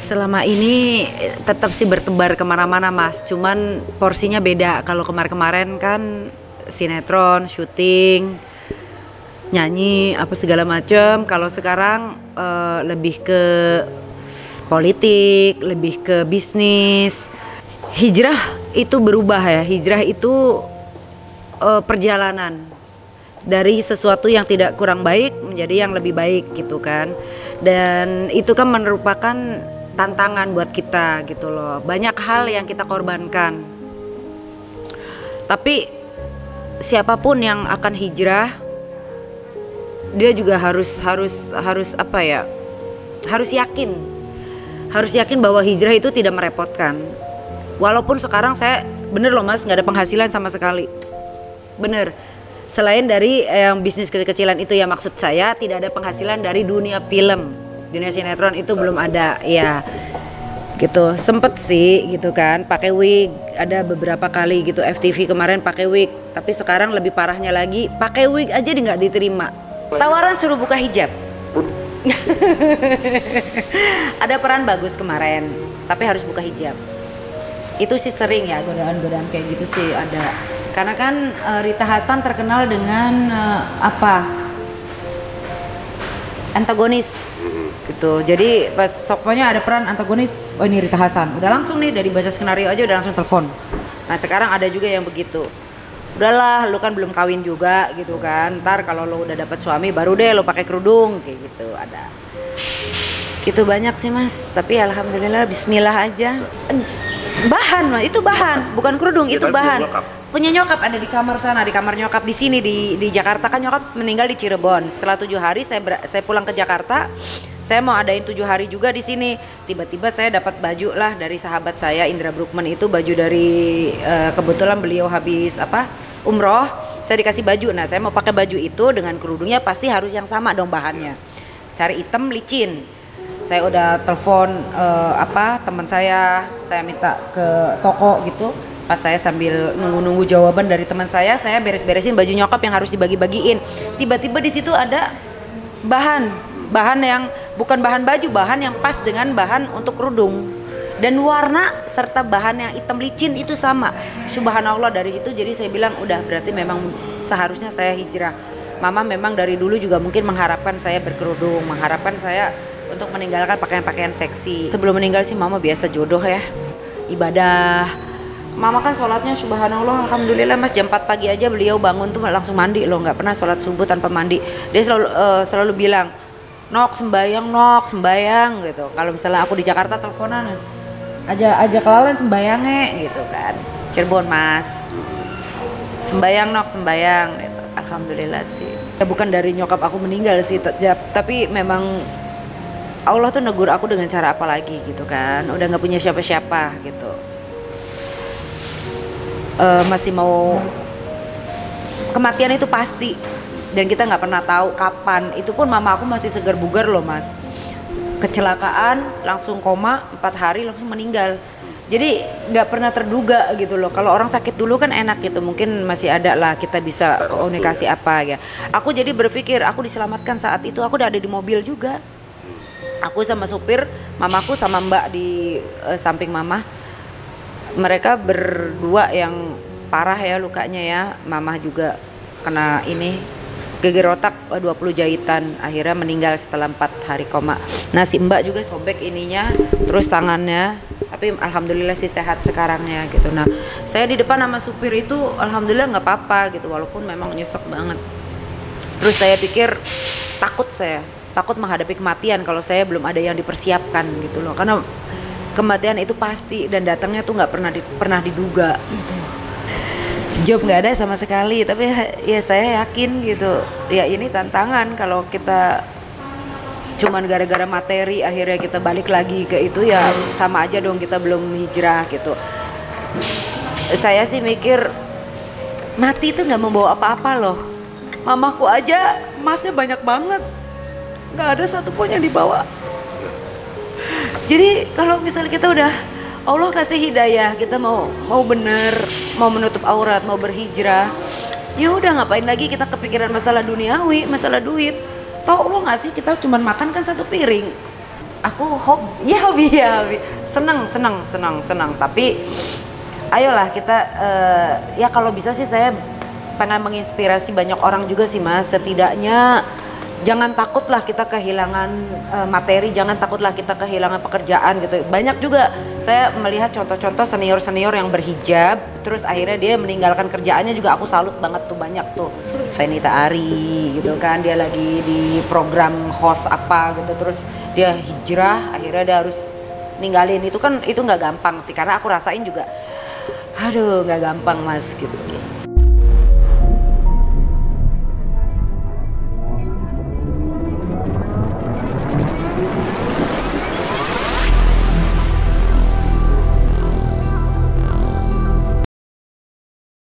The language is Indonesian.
Selama ini tetap sih bertebar kemana-mana mas, cuman porsinya beda. Kalau kemarin-kemarin kan sinetron, syuting, nyanyi, apa segala macem. Kalau sekarang lebih ke politik, lebih ke bisnis. Hijrah itu berubah ya, hijrah itu perjalanan dari sesuatu yang tidak kurang baik menjadi yang lebih baik gitu kan. Dan itu kan merupakan tantangan buat kita gitu loh. Banyak hal yang kita korbankan. Tapi siapapun yang akan hijrah, dia juga harus apa ya? Harus yakin. Harus yakin bahwa hijrah itu tidak merepotkan. Walaupun sekarang saya bener loh mas, nggak ada penghasilan sama sekali. Bener. Selain dari yang bisnis kecil-kecilan itu ya, maksud saya tidak ada penghasilan dari dunia film, dunia sinetron itu belum ada ya gitu. Sempet sih gitu kan pakai wig, ada beberapa kali gitu FTV kemarin pakai wig, tapi sekarang lebih parahnya lagi pakai wig aja nggak diterima. Tawaran suruh buka hijab. Ada peran bagus kemarin tapi harus buka hijab. Itu sih sering ya, godaan-godaan kayak gitu sih ada. Karena kan Rita Hasan terkenal dengan antagonis gitu. Jadi pas pokoknya ada peran antagonis, oh ini Rita Hasan. Udah langsung nih dari baca skenario aja udah langsung telepon. Nah sekarang ada juga yang begitu. Udahlah, lu kan belum kawin juga gitu kan. Ntar kalau lu udah dapet suami baru deh lu pakai kerudung kayak gitu ada. Gitu banyak sih mas. Tapi alhamdulillah bismillah aja. Bahan itu bahan, bukan kerudung, itu bahan. Punya nyokap ada di kamar sana, di kamar nyokap di sini di Jakarta kan nyokap meninggal di Cirebon. Setelah 7 hari saya pulang ke Jakarta, saya mau adain 7 hari juga di sini. Tiba-tiba saya dapat baju lah dari sahabat saya Indra Brookman itu, baju dari kebetulan beliau habis umroh, saya dikasih baju. Nah saya mau pakai baju itu dengan kerudungnya pasti harus yang sama dong bahannya. Cari hitam licin. Saya udah telepon teman saya minta ke toko gitu. Pas saya sambil nunggu jawaban dari teman saya beres-beresin baju nyokap yang harus dibagi-bagiin. Tiba-tiba di situ ada bahan yang bukan bahan baju, bahan yang pas dengan bahan untuk kerudung. Dan warna serta bahan yang hitam licin itu sama. Subhanallah, dari situ jadi saya bilang udah berarti memang seharusnya saya hijrah. Mama memang dari dulu juga mungkin mengharapkan saya berkerudung, mengharapkan saya untuk meninggalkan pakaian-pakaian seksi. Sebelum meninggal sih mama biasa jodoh ya, ibadah. Mama kan sholatnya subhanallah, alhamdulillah mas, jam 4 pagi aja beliau bangun tuh langsung mandi loh, nggak pernah sholat subuh tanpa mandi. Dia selalu bilang, nok sembayang gitu. Kalau misalnya aku di Jakarta teleponan, aja kelalen sembayangnya gitu kan. Cirebon mas, sembayang gitu. Alhamdulillah sih. Ya bukan dari nyokap aku meninggal sih, tapi memang Allah tuh negur aku dengan cara apa lagi gitu kan. Udah nggak punya siapa-siapa gitu. Masih mau, kematian itu pasti dan kita nggak pernah tahu kapan. Itu pun mama aku masih segar bugar loh mas, kecelakaan langsung koma 4 hari langsung meninggal. Jadi nggak pernah terduga gitu loh. Kalau orang sakit dulu kan enak gitu, mungkin masih ada lah kita bisa komunikasi apa ya. Aku jadi berpikir aku diselamatkan saat itu, aku udah ada di mobil juga. Aku sama supir, mamaku sama mbak di samping mama. Mereka berdua yang parah ya lukanya ya. Mama juga kena geger otak 20 jahitan. Akhirnya meninggal setelah 4 hari koma. Nah si mbak juga sobek ininya, terus tangannya. Tapi alhamdulillah sih sehat sekarangnya gitu. Nah saya di depan sama supir itu alhamdulillah nggak apa-apa gitu, walaupun memang nyesek banget. Terus saya pikir takut menghadapi kematian kalau saya belum ada yang dipersiapkan gitu loh. Karena kematian itu pasti dan datangnya tuh nggak pernah diduga gitu. Job nggak ada sama sekali, tapi ya saya yakin gitu. Ya ini tantangan kalau kita cuman gara-gara materi akhirnya kita balik lagi ke itu, ya sama aja dong kita belum hijrah gitu. Saya sih mikir mati itu nggak membawa apa-apa loh. Mamaku aja emasnya banyak banget, nggak ada satupun yang dibawa. Jadi kalau misalnya kita udah Allah kasih hidayah, kita mau bener, mau menutup aurat, mau berhijrah, ya udah ngapain lagi kita kepikiran masalah duniawi, masalah duit. Tahu lo nggak sih kita cuma makan kan 1 piring. aku hobi ya hobi. Senang. Tapi ayolah kita ya kalau bisa sih saya pengen menginspirasi banyak orang juga sih Mas. Setidaknya jangan takutlah kita kehilangan materi, jangan takutlah kita kehilangan pekerjaan gitu. Banyak juga saya melihat contoh-contoh senior-senior yang berhijab terus akhirnya dia meninggalkan kerjaannya juga, aku salut banget tuh, banyak tuh. Fenita Ari gitu kan, dia lagi di program host apa gitu terus dia hijrah akhirnya dia harus ninggalin itu kan, itu nggak gampang sih karena aku rasain juga aduh nggak gampang Mas gitu.